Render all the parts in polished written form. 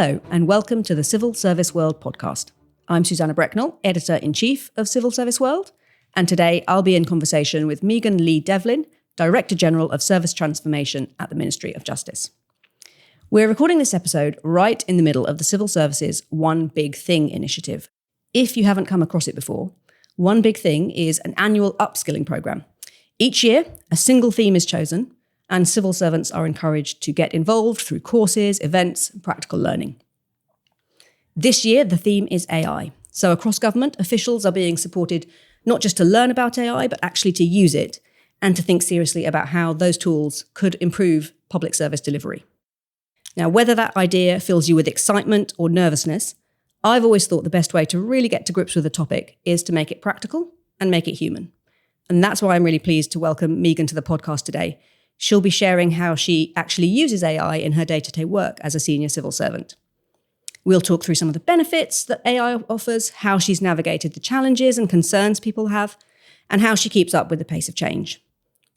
Hello, and welcome to the Civil Service World podcast. I'm Suzannah Brecknell, Editor-in-Chief of Civil Service World, and today I'll be in conversation with Megan Lee Devlin, Director General of Service Transformation at the Ministry of Justice. We're recording this episode right in the middle of the Civil Service's One Big Thing initiative. If you haven't come across it before, One Big Thing is an annual upskilling programme. Each year, a single theme is chosen, and civil servants are encouraged to get involved through courses, events, and practical learning. This year, the theme is AI. So across government, officials are being supported not just to learn about AI, but actually to use it and to think seriously about how those tools could improve public service delivery. Now, whether that idea fills you with excitement or nervousness, I've always thought the best way to really get to grips with the topic is to make it practical and make it human. And that's why I'm really pleased to welcome Megan to the podcast today. She'll be sharing how she actually uses AI in her day-to-day work as a senior civil servant. We'll talk through some of the benefits that AI offers, how she's navigated the challenges and concerns people have, and how she keeps up with the pace of change.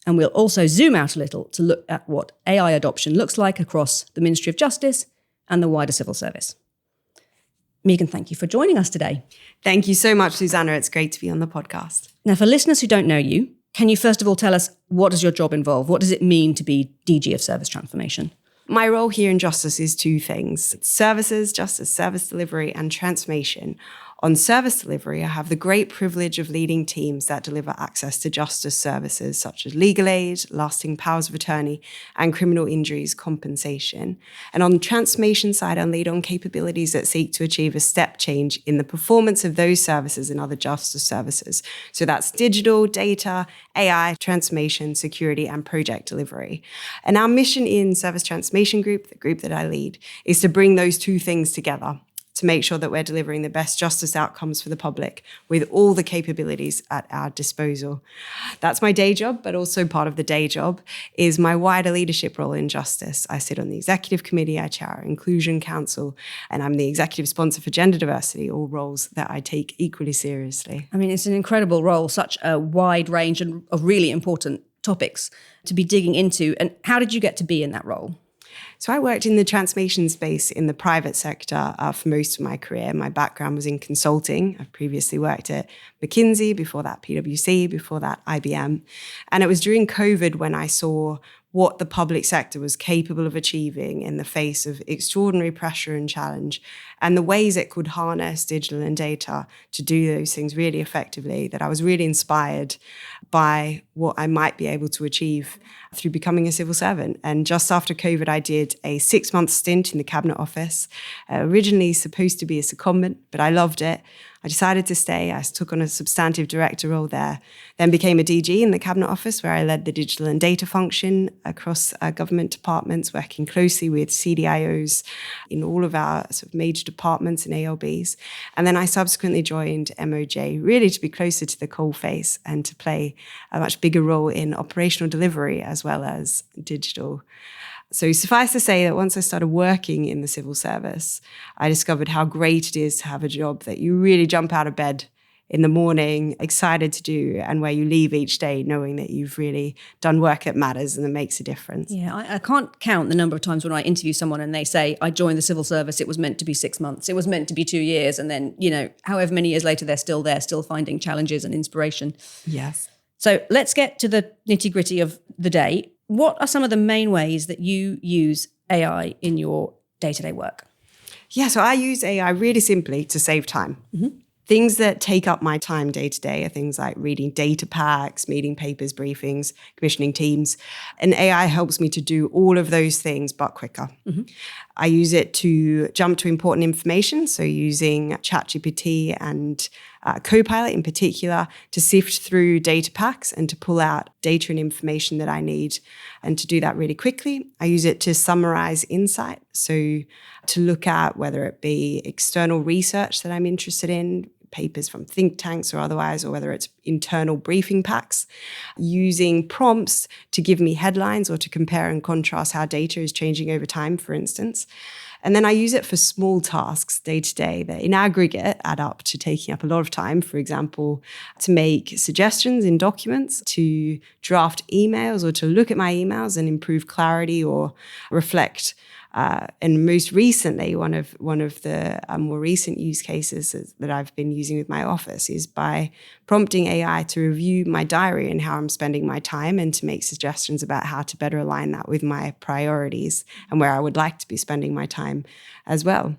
And we'll also zoom out a little to look at what AI adoption looks like across the Ministry of Justice and the wider civil service. Megan, thank you for joining us today. Thank you so much, Suzannah. It's great to be on the podcast. Now, for listeners who don't know you, can you first of all tell us, what does your job involve? What does it mean to be DG of Service Transformation? My role here in Justice is two things: services, justice, service delivery, and transformation. On service delivery, I have the great privilege of leading teams that deliver access to justice services such as legal aid, lasting powers of attorney, and criminal injuries compensation. And on the transformation side, I lead on capabilities that seek to achieve a step change in the performance of those services and other justice services. So that's digital, data, AI, transformation, security, and project delivery. And our mission in Service Transformation Group, the group that I lead, is to bring those two things together, to make sure that we're delivering the best justice outcomes for the public with all the capabilities at our disposal. That's my day job, but also part of the day job is my wider leadership role in justice. I sit on the executive committee, I chair our inclusion council, and I'm the executive sponsor for gender diversity, all roles that I take equally seriously. I mean, it's an incredible role, such a wide range of really important topics to be digging into. And how did you get to be in that role? So I worked in the transformation space in the private sector for most of my career. My background was in consulting. I've previously worked at McKinsey, before that PwC, before that IBM. And it was during COVID when I saw what the public sector was capable of achieving in the face of extraordinary pressure and challenge, and the ways it could harness digital and data to do those things really effectively, that I was really inspired by what I might be able to achieve through becoming a civil servant. And just after COVID, I did a 6-month stint in the Cabinet Office, originally supposed to be a secondment, but I loved it. I decided to stay. I took on a substantive director role there, then became a DG in the Cabinet Office, where I led the digital and data function across government departments, working closely with CDIOs in all of our sort of major departments and ALBs. And then I subsequently joined MOJ, really to be closer to the coalface and to play a much bigger role in operational delivery as well as digital. So suffice to say that once I started working in the civil service, I discovered how great it is to have a job that you really jump out of bed in the morning, excited to do, and where you leave each day knowing that you've really done work that matters and that makes a difference. Yeah, I can't count the number of times when I interview someone and they say, I joined the civil service, it was meant to be 6 months, it was meant to be 2 years, and then, however many years later, they're still there, still finding challenges and inspiration. Yes. So let's get to the nitty-gritty of the day. What are some of the main ways that you use AI in your day-to-day work? Yeah, so I use AI really simply to save time. Mm-hmm. Things that take up my time day to day are things like reading data packs, meeting papers, briefings, commissioning teams. And AI helps me to do all of those things, but quicker. Mm-hmm. I use it to jump to important information. So using ChatGPT and Copilot in particular to sift through data packs and to pull out data and information that I need, and to do that really quickly. I use it to summarize insight. So to look at whether it be external research that I'm interested in, papers from think tanks or otherwise, or whether it's internal briefing packs, using prompts to give me headlines or to compare and contrast how data is changing over time, for instance. And then I use it for small tasks day to day that in aggregate add up to taking up a lot of time. For example, to make suggestions in documents, to draft emails or to look at my emails and improve clarity or reflect And most recently, one of the more recent use cases that I've been using with my office is by prompting AI to review my diary and how I'm spending my time, and to make suggestions about how to better align that with my priorities and where I would like to be spending my time as well.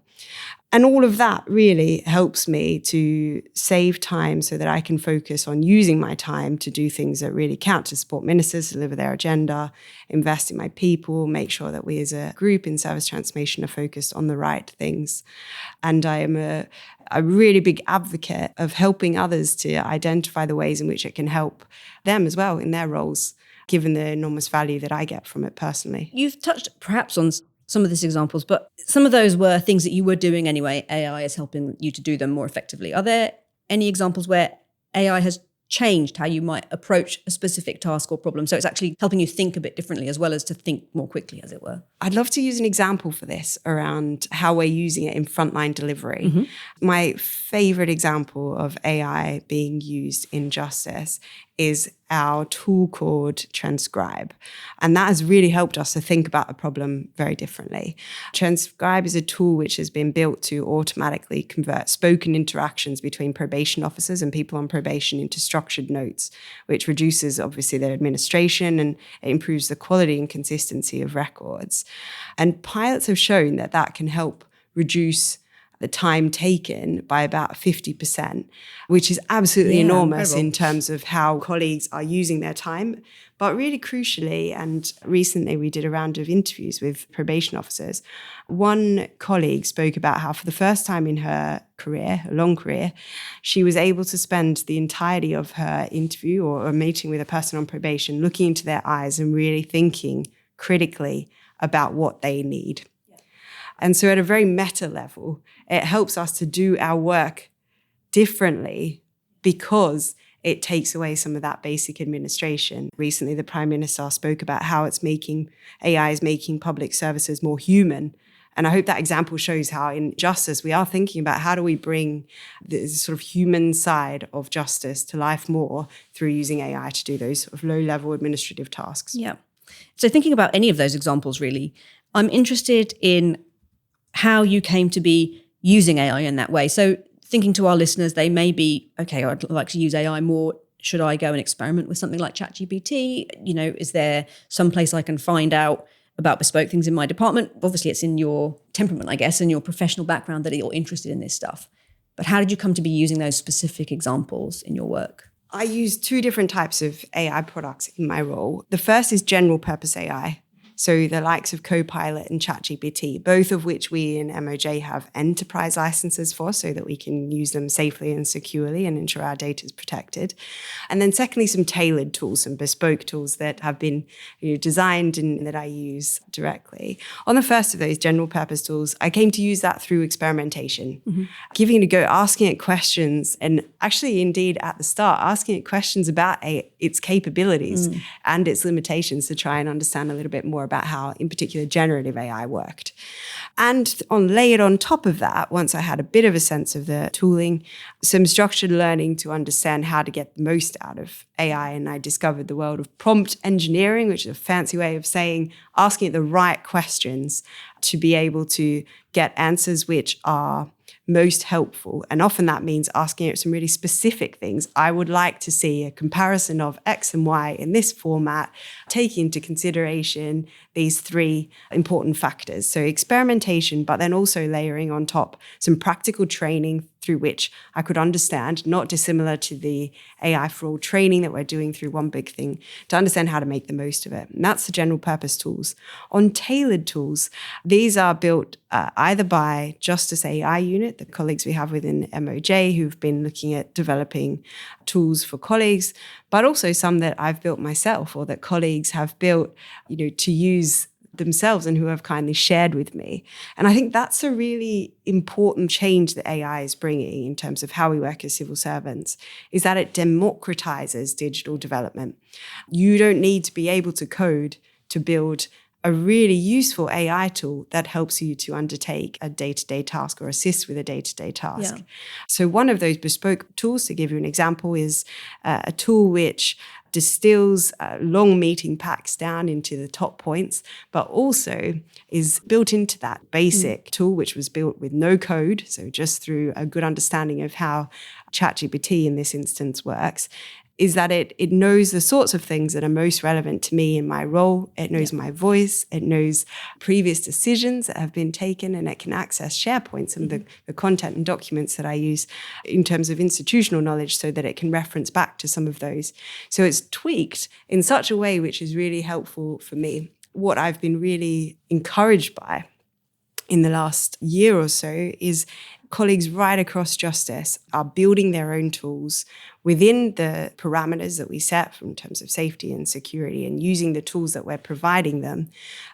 And all of that really helps me to save time so that I can focus on using my time to do things that really count, to support ministers, deliver their agenda, invest in my people, make sure that we as a group in service transformation are focused on the right things. And I am a really big advocate of helping others to identify the ways in which it can help them as well in their roles, given the enormous value that I get from it personally. You've touched perhaps on some of these examples, but some of those were things that you were doing anyway. AI is helping you to do them more effectively. Are there any examples where AI has changed how you might approach a specific task or problem? So it's actually helping you think a bit differently as well as to think more quickly, as it were. I'd love to use an example for this around how we're using it in frontline delivery. Mm-hmm. My favorite example of AI being used in justice is our tool called Transcribe. And that has really helped us to think about the problem very differently. Transcribe is a tool which has been built to automatically convert spoken interactions between probation officers and people on probation into structured notes, which reduces obviously their administration and it improves the quality and consistency of records. And pilots have shown that that can help reduce the time taken by about 50%, which is absolutely enormous incredible. in terms of how colleagues are using their time. But really crucially, and recently we did a round of interviews with probation officers, one colleague spoke about how for the first time in her career, a long career, she was able to spend the entirety of her interview or a meeting with a person on probation looking into their eyes and really thinking critically about what they need. And so at a very meta level, it helps us to do our work differently because it takes away some of that basic administration. Recently, the Prime Minister spoke about how AI is making public services more human. And I hope that example shows how in justice, we are thinking about how do we bring the sort of human side of justice to life more through using AI to do those sort of low-level administrative tasks. Yeah. So thinking about any of those examples, really, I'm interested in how you came to be using AI in that way. So thinking to our listeners, they may be, okay, I'd like to use AI more. Should I go and experiment with something like ChatGPT? Is there some place I can find out about bespoke things in my department? Obviously, it's in your temperament, I guess, and your professional background that you're interested in this stuff. But how did you come to be using those specific examples in your work? I use two different types of AI products in my role. The first is general purpose AI. So the likes of Copilot and ChatGPT, both of which we in MOJ have enterprise licenses for so that we can use them safely and securely and ensure our data is protected. And then secondly, some tailored tools, some bespoke tools that have been designed and that I use directly. On the first of those general purpose tools, I came to use that through experimentation, giving it a go, asking it questions, and actually indeed at the start, asking it questions about its capabilities and its limitations to try and understand a little bit more about how, in particular, generative AI worked. And layered on top of that, once I had a bit of a sense of the tooling, some structured learning to understand how to get the most out of AI, and I discovered the world of prompt engineering, which is a fancy way of saying asking it the right questions to be able to get answers which are most helpful. And often that means asking it some really specific things. I would like to see a comparison of X and Y in this format, taking into consideration these three important factors. So experimentation, but then also layering on top some practical training through which I could understand, not dissimilar to the AI for all training that we're doing through One Big Thing, to understand how to make the most of it. And that's the general purpose tools. On tailored tools, these are built either by Justice AI Unit, the colleagues we have within MOJ who've been looking at developing tools for colleagues, but also some that I've built myself or that colleagues have built, to use themselves and who have kindly shared with me. And I think that's a really important change that AI is bringing in terms of how we work as civil servants, is that it democratizes digital development. You don't need to be able to code to build a really useful AI tool that helps you to undertake a day-to-day task or assist with a day-to-day task. Yeah. So one of those bespoke tools, to give you an example, is a tool which distills long meeting packs down into the top points, but also is built into that basic tool, which was built with no code. So just through a good understanding of how ChatGPT in this instance works, is that it knows the sorts of things that are most relevant to me in my role. It knows my voice. It knows previous decisions that have been taken, and it can access SharePoint and the content and documents that I use in terms of institutional knowledge so that it can reference back to some of those. So it's tweaked in such a way which is really helpful for me. What I've been really encouraged by in the last year or so is colleagues right across justice are building their own tools within the parameters that we set in terms of safety and security, and using the tools that we're providing them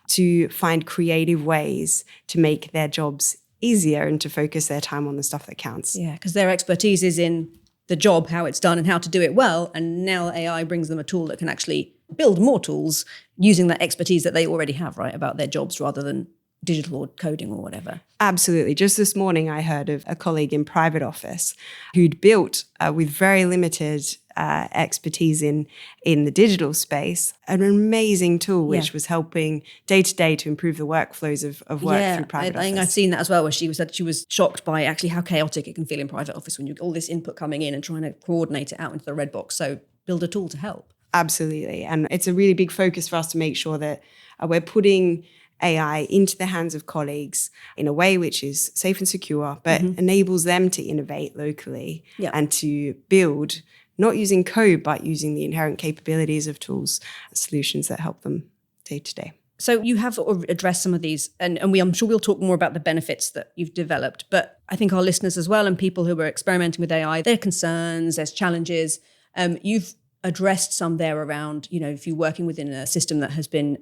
to find creative ways to make their jobs easier and to focus their time on the stuff that counts. Yeah, because their expertise is in the job, how it's done and how to do it well. And now AI brings them a tool that can actually build more tools using that expertise that they already have, right, about their jobs rather than digital or coding or whatever. Absolutely. Just this morning, I heard of a colleague in private office who'd built, with very limited expertise in the digital space, an amazing tool which was helping day to day to improve the workflows of work through private office. I think I've seen that as well, where she was shocked by actually how chaotic it can feel in private office when you get all this input coming in and trying to coordinate it out into the red box. So build a tool to help. Absolutely. And it's a really big focus for us to make sure that we're putting AI into the hands of colleagues in a way which is safe and secure, but enables them to innovate locally and to build, not using code, but using the inherent capabilities of tools, solutions that help them day to day. So you have sort of addressed some of these, and I'm sure we'll talk more about the benefits that you've developed, but I think our listeners as well and people who are experimenting with AI, their concerns, there's challenges. You've addressed some there around, if you're working within a system that has been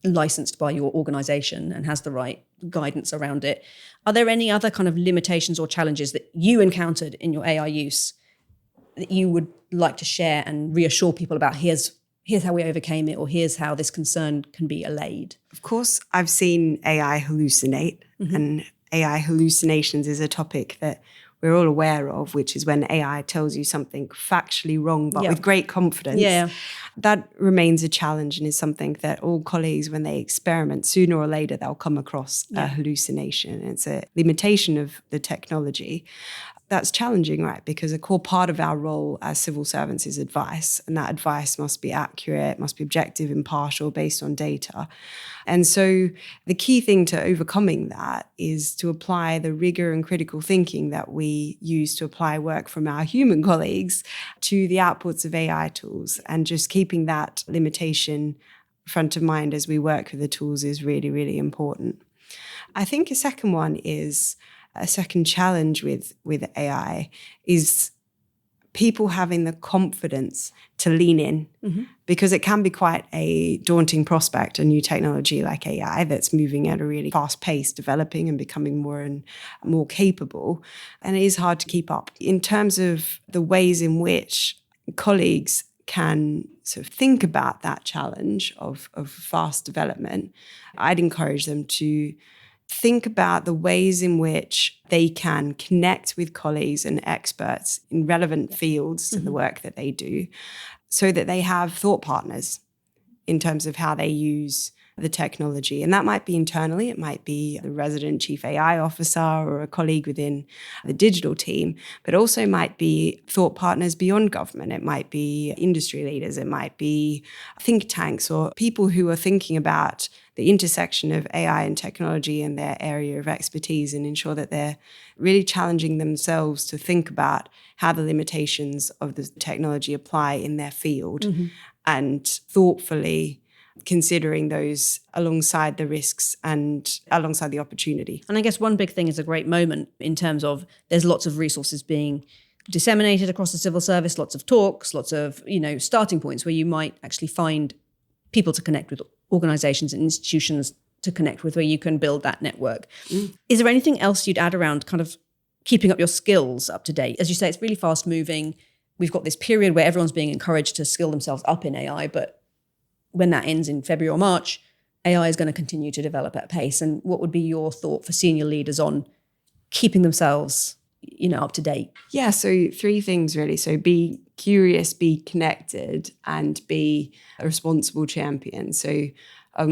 licensed by your organization and has the right guidance around it. Are there any other kind of limitations or challenges that you encountered in your AI use that you would like to share and reassure people about? Here's how we overcame it, or here's how this concern can be allayed? Of course, I've seen AI hallucinate, and AI hallucinations is a topic that we're all aware of, which is when AI tells you something factually wrong, but with great confidence. Yeah. That remains a challenge and is something that all colleagues, when they experiment, sooner or later, they'll come across a hallucination. It's a limitation of the technology. That's challenging, right? Because a core part of our role as civil servants is advice, and that advice must be accurate, must be objective, impartial, based on data. And so the key thing to overcoming that is to apply the rigor and critical thinking that we use to apply work from our human colleagues to the outputs of AI tools, and just keeping that limitation front of mind as we work with the tools is really, really important. I think a second one is a second challenge with AI is people having the confidence to lean in, because it can be quite a daunting prospect, a new technology like AI that's moving at a really fast pace, developing and becoming more and more capable. And it is hard to keep up. In terms of the ways in which colleagues can sort of think about that challenge of fast development, I'd encourage them to think about the ways in which they can connect with colleagues and experts in relevant fields to the work that they do, so that they have thought partners in terms of how they use the technology. And that might be internally, it might be the resident chief AI officer or a colleague within the digital team, but also might be thought partners beyond government. It might be industry leaders, it might be think tanks, or people who are thinking about the intersection of AI and technology in their area of expertise, and ensure that they're really challenging themselves to think about how the limitations of the technology apply in their field, and thoughtfully considering those alongside the risks and alongside the opportunity. And I guess one big thing is a great moment in terms of there's lots of resources being disseminated across the civil service, lots of talks, lots of, starting points where you might actually find people to connect with, organizations and institutions to connect with, where you can build that network. Is there anything else you'd add around kind of keeping up your skills up to date? As you say, it's really fast moving. We've got this period where everyone's being encouraged to skill themselves up in AI, but when that ends in February or March, AI is going to continue to develop at pace. And what would be your thought for senior leaders on keeping themselves up to date? Yeah, so 3 things really. So be curious, be connected, and be a responsible champion. So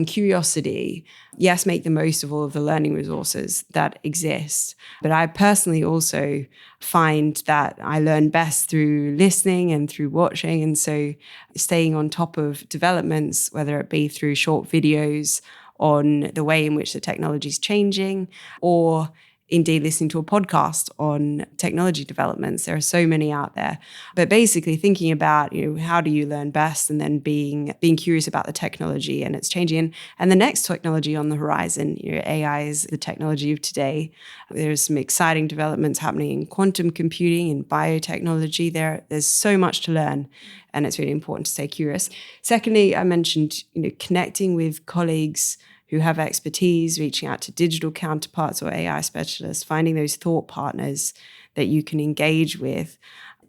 curiosity, yes, make the most of all of the learning resources that exist. But I personally also find that I learn best through listening and through watching. And so staying on top of developments, whether it be through short videos on the way in which the technology is changing, or indeed listening to a podcast on technology developments. There are so many out there. But basically thinking about, how do you learn best, and then being curious about the technology and it's changing. And the next technology on the horizon, AI is the technology of today. There's some exciting developments happening in quantum computing, in biotechnology. There's so much to learn, and it's really important to stay curious. Secondly, I mentioned, connecting with colleagues who have expertise, reaching out to digital counterparts or AI specialists, finding those thought partners that you can engage with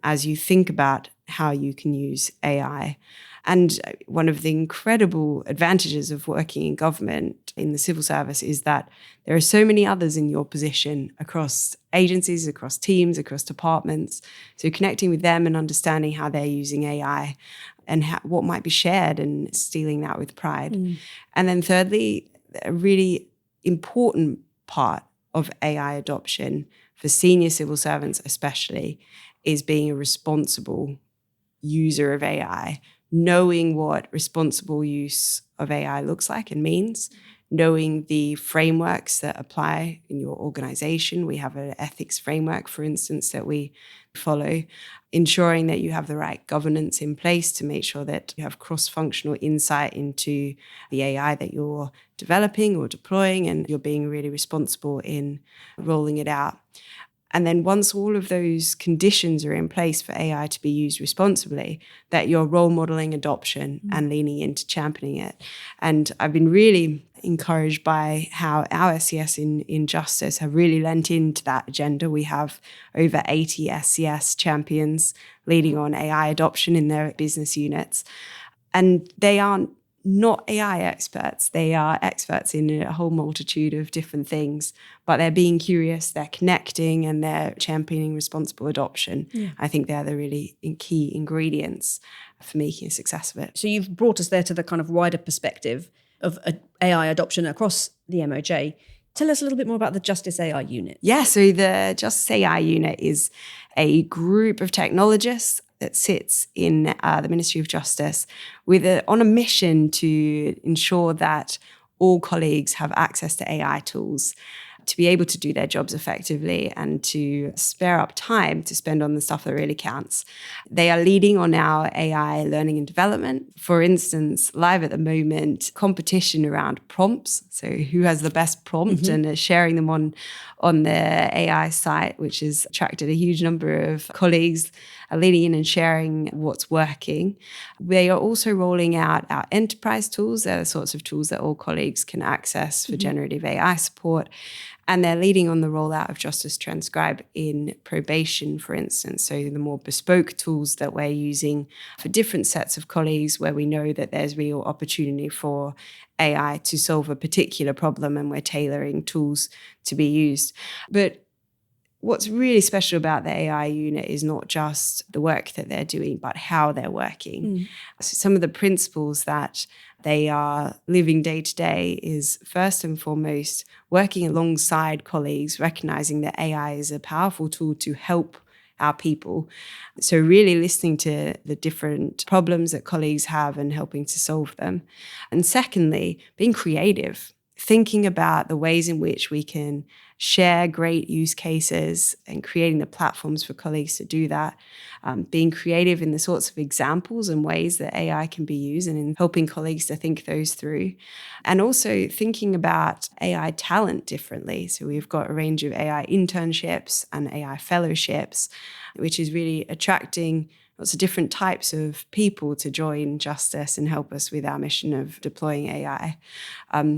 as you think about how you can use AI. And one of the incredible advantages of working in government, in the civil service, is that there are so many others in your position across agencies, across teams, across departments. So connecting with them and understanding how they're using AI and what might be shared, and stealing that with pride. And then thirdly, a really important part of AI adoption for senior civil servants especially is being a responsible user of AI, knowing what responsible use of AI looks like and means, knowing the frameworks that apply in your organization. We have an ethics framework, for instance, that we follow, ensuring that you have the right governance in place to make sure that you have cross-functional insight into the AI that you're developing or deploying, and you're being really responsible in rolling it out. And then once all of those conditions are in place for AI to be used responsibly, that you're role modeling adoption and leaning into championing it. And I've been really encouraged by how our SCS in Justice have really lent into that agenda. We have over 80 SCS champions leading on AI adoption in their business units. And they aren't not AI experts. They are experts in a whole multitude of different things, but they're being curious, they're connecting, and they're championing responsible adoption. I think they're the really key ingredients for making a success of it. So you've brought us there to the kind of wider perspective of AI adoption across the MOJ. Tell us a little bit more about the Justice AI unit. Yeah, so the Justice AI unit is a group of technologists that sits in the Ministry of Justice on a mission to ensure that all colleagues have access to AI tools to be able to do their jobs effectively and to spare up time to spend on the stuff that really counts. They are leading on our AI learning and development. For instance, live at the moment, competition around prompts. So who has the best prompt, and sharing them on their AI site, which has attracted a huge number of colleagues leading in and sharing what's working. They are also rolling out our enterprise tools. They're the sorts of tools that all colleagues can access for generative AI support. And they're leading on the rollout of Justice Transcribe in probation, for instance. So the more bespoke tools that we're using for different sets of colleagues where we know that there's real opportunity for AI to solve a particular problem, and we're tailoring tools to be used. But what's really special about the AI unit is not just the work that they're doing, but how they're working. So some of the principles that they are living day to day is, first and foremost, working alongside colleagues, recognizing that AI is a powerful tool to help our people. So really listening to the different problems that colleagues have and helping to solve them. And secondly, being creative, thinking about the ways in which we can share great use cases and creating the platforms for colleagues to do that, being creative in the sorts of examples and ways that AI can be used, and in helping colleagues to think those through. And also thinking about AI talent differently. So we've got a range of AI internships and AI fellowships, which is really attracting lots of different types of people to join Justice and help us with our mission of deploying AI.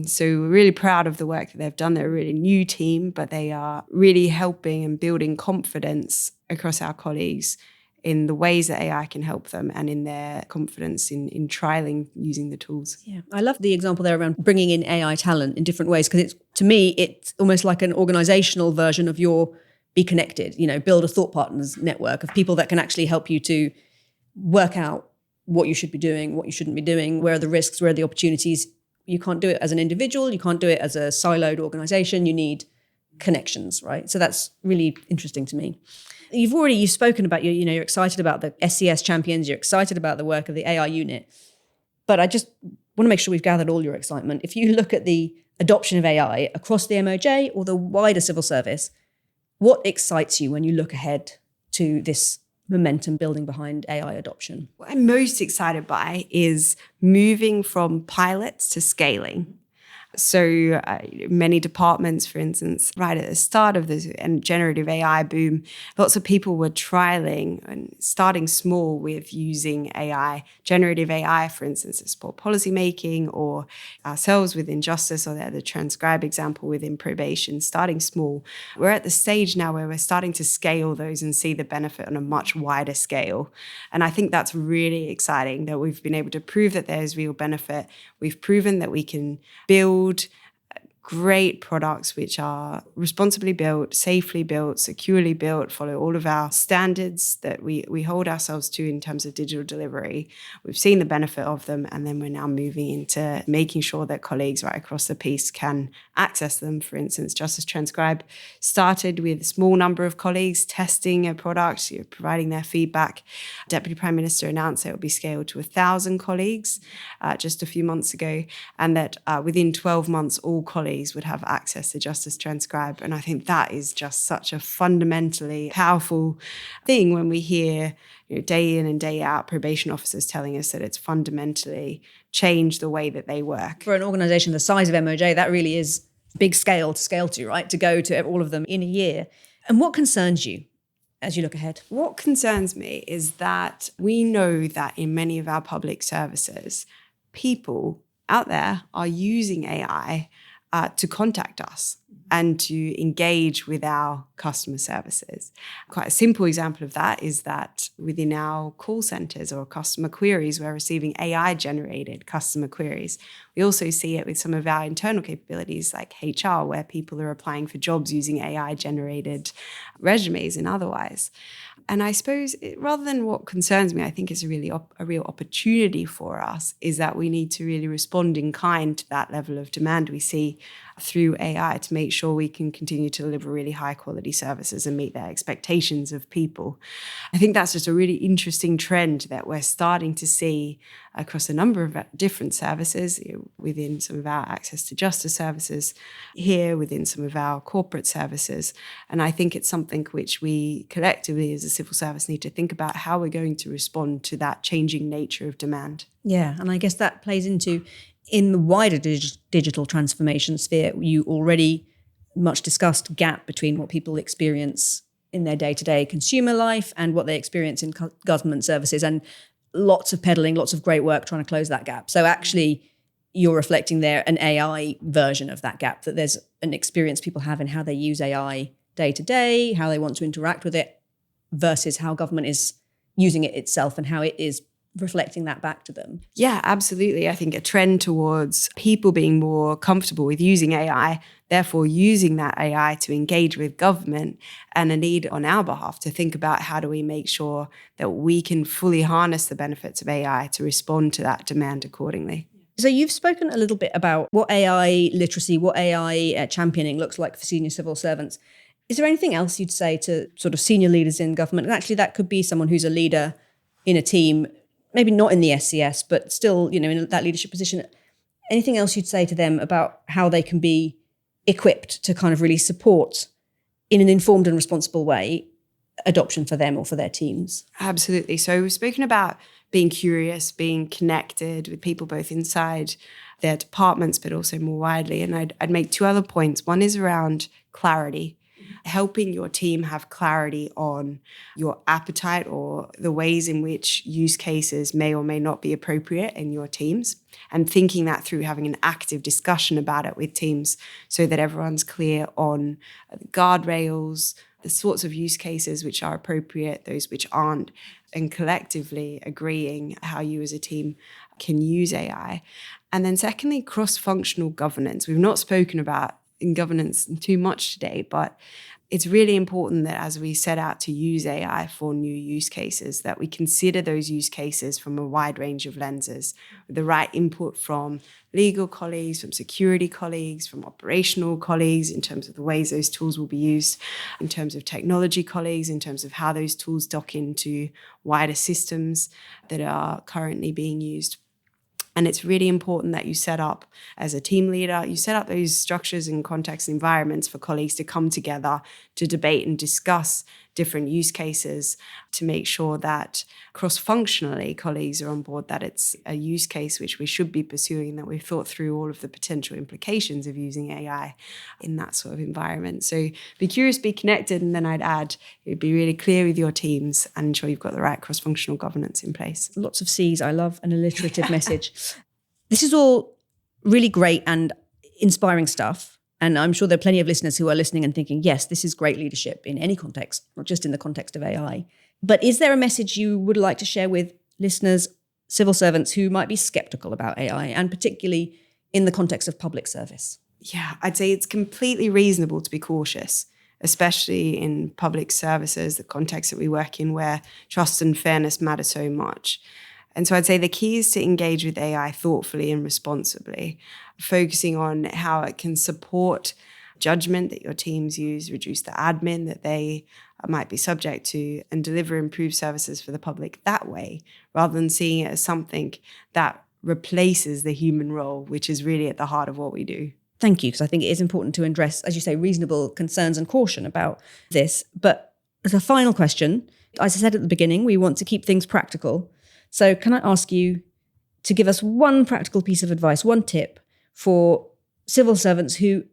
So we're really proud of the work that they've done. They're a really new team, but they are really helping and building confidence across our colleagues in the ways that AI can help them, and in their confidence in trialing using the tools. Yeah, I love the example there around bringing in AI talent in different ways, because to me, it's almost like an organizational version of your be connected, build a thought partners network of people that can actually help you to work out what you should be doing, what you shouldn't be doing, where are the risks, where are the opportunities. You can't do it as an individual. You can't do it as a siloed organization. You need connections, right? So that's really interesting to me. You've spoken about you're excited about the SCS champions. You're excited about the work of the AI unit. But I just want to make sure we've gathered all your excitement. If you look at the adoption of AI across the MOJ or the wider civil service, what excites you when you look ahead to this momentum building behind AI adoption? What I'm most excited by is moving from pilots to scaling. So many departments, for instance, right at the start of this and generative AI boom, lots of people were trialing and starting small with using AI, generative AI, for instance, to support policymaking, or ourselves within justice, or the transcribe example within probation, starting small. We're at the stage now where we're starting to scale those and see the benefit on a much wider scale. And I think that's really exciting that we've been able to prove that there's real benefit. We've proven that we can build great products which are responsibly built, safely built, securely built, follow all of our standards that we hold ourselves to in terms of digital delivery. We've seen the benefit of them, and then we're now moving into making sure that colleagues right across the piece can access them. For instance, Justice Transcribe started with a small number of colleagues testing a product, providing their feedback. Deputy Prime Minister announced that it will be scaled to 1,000 colleagues just a few months ago, and that within 12 months, all colleagues would have access to Justice Transcribe. And I think that is just such a fundamentally powerful thing when we hear day in and day out probation officers telling us that it's fundamentally changed the way that they work. For an organization the size of MOJ, that really is big scale to, right? To go to all of them in a year. And what concerns you as you look ahead? What concerns me is that we know that in many of our public services, people out there are using AI to contact us and to engage with our customer services. Quite a simple example of that is that within our call centers or customer queries, we're receiving AI-generated customer queries. We also see it with some of our internal capabilities like HR, where people are applying for jobs using AI-generated resumes and otherwise. And I suppose rather than what concerns me, I think is a real opportunity for us, is that we need to really respond in kind to that level of demand we see through AI to make sure we can continue to deliver really high quality services and meet their expectations of people. I think that's just a really interesting trend that we're starting to see across a number of different services, within some of our access to justice services, here within some of our corporate services. And I think it's something which we collectively as a civil service need to think about how we're going to respond to that changing nature of demand. Yeah, and I guess that plays into, in the wider digital transformation sphere, you already much discussed gap between what people experience in their day-to-day consumer life and what they experience in government services, and lots of peddling, lots of great work trying to close that gap. So actually, you're reflecting there an AI version of that gap, that there's an experience people have in how they use AI day-to-day, how they want to interact with it, versus how government is using it itself and how it is reflecting that back to them. Yeah, absolutely. I think a trend towards people being more comfortable with using AI, therefore using that AI to engage with government, and a need on our behalf to think about how do we make sure that we can fully harness the benefits of AI to respond to that demand accordingly. So you've spoken a little bit about what AI literacy, what AI championing looks like for senior civil servants. Is there anything else you'd say to sort of senior leaders in government? And actually that could be someone who's a leader in a team, maybe not in the SCS, but still, in that leadership position. Anything else you'd say to them about how they can be equipped to kind of really support, in an informed and responsible way, adoption for them or for their teams? Absolutely. So we've spoken about being curious, being connected with people both inside their departments, but also more widely. And I'd make two other points. One is around clarity. Helping your team have clarity on your appetite or the ways in which use cases may or may not be appropriate in your teams, and thinking that through, having an active discussion about it with teams so that everyone's clear on the guardrails, the sorts of use cases which are appropriate, those which aren't, and collectively agreeing how you as a team can use AI. And then secondly, cross-functional governance. We've not spoken about in governance too much today, but it's really important that as we set out to use AI for new use cases, that we consider those use cases from a wide range of lenses, with the right input from legal colleagues, from security colleagues, from operational colleagues, in terms of the ways those tools will be used, in terms of technology colleagues, in terms of how those tools dock into wider systems that are currently being used. And it's really important that you set up, as a team leader, you set up those structures and context environments for colleagues to come together to debate and discuss different use cases, to make sure that cross-functionally colleagues are on board, that it's a use case which we should be pursuing, that we've thought through all of the potential implications of using AI in that sort of environment. So be curious, be connected, and then I'd add, it'd be really clear with your teams and ensure you've got the right cross-functional governance in place. Lots of C's. I love an alliterative message. This is all really great and inspiring stuff. And I'm sure there are plenty of listeners who are listening and thinking, yes, this is great leadership in any context, not just in the context of AI. But is there a message you would like to share with listeners, civil servants who might be skeptical about AI, and particularly in the context of public service? Yeah, I'd say it's completely reasonable to be cautious, especially in public services, the context that we work in, where trust and fairness matter so much. And so I'd say the key is to engage with AI thoughtfully and responsibly, focusing on how it can support judgment that your teams use, reduce the admin that they might be subject to, and deliver improved services for the public that way, rather than seeing it as something that replaces the human role, which is really at the heart of what we do. Thank you, because I think it is important to address, as you say, reasonable concerns and caution about this. But as a final question, as I said at the beginning, we want to keep things practical. So can I ask you to give us one practical piece of advice, one tip for civil servants who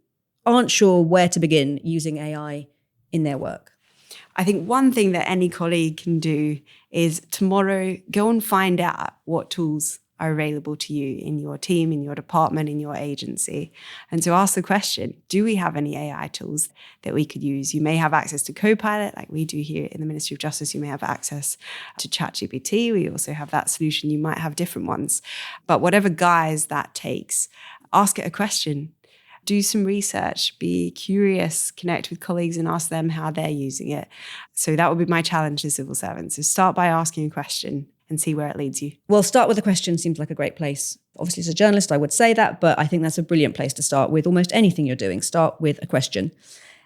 aren't sure where to begin using AI in their work? I think one thing that any colleague can do is tomorrow go and find out what tools are available to you in your team, in your department, in your agency. And so ask the question, do we have any AI tools that we could use? You may have access to Copilot, like we do here in the Ministry of Justice. You may have access to ChatGPT. We also have that solution. You might have different ones. But whatever guise that takes, ask it a question. Do some research, be curious, connect with colleagues and ask them how they're using it. So that would be my challenge to civil servants, is start by asking a question and see where it leads you. Well, start with a question seems like a great place. Obviously, as a journalist, I would say that, but I think that's a brilliant place to start with almost anything you're doing. Start with a question.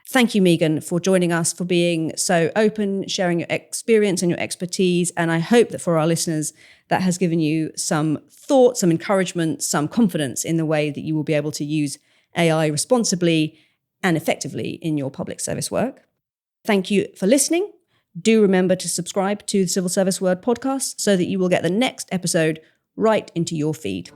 Thank you, Megan, for joining us, for being so open, sharing your experience and your expertise. And I hope that for our listeners, that has given you some thought, some encouragement, some confidence in the way that you will be able to use AI responsibly and effectively in your public service work. Thank you for listening. Do remember to subscribe to the Civil Service World podcast so that you will get the next episode right into your feed.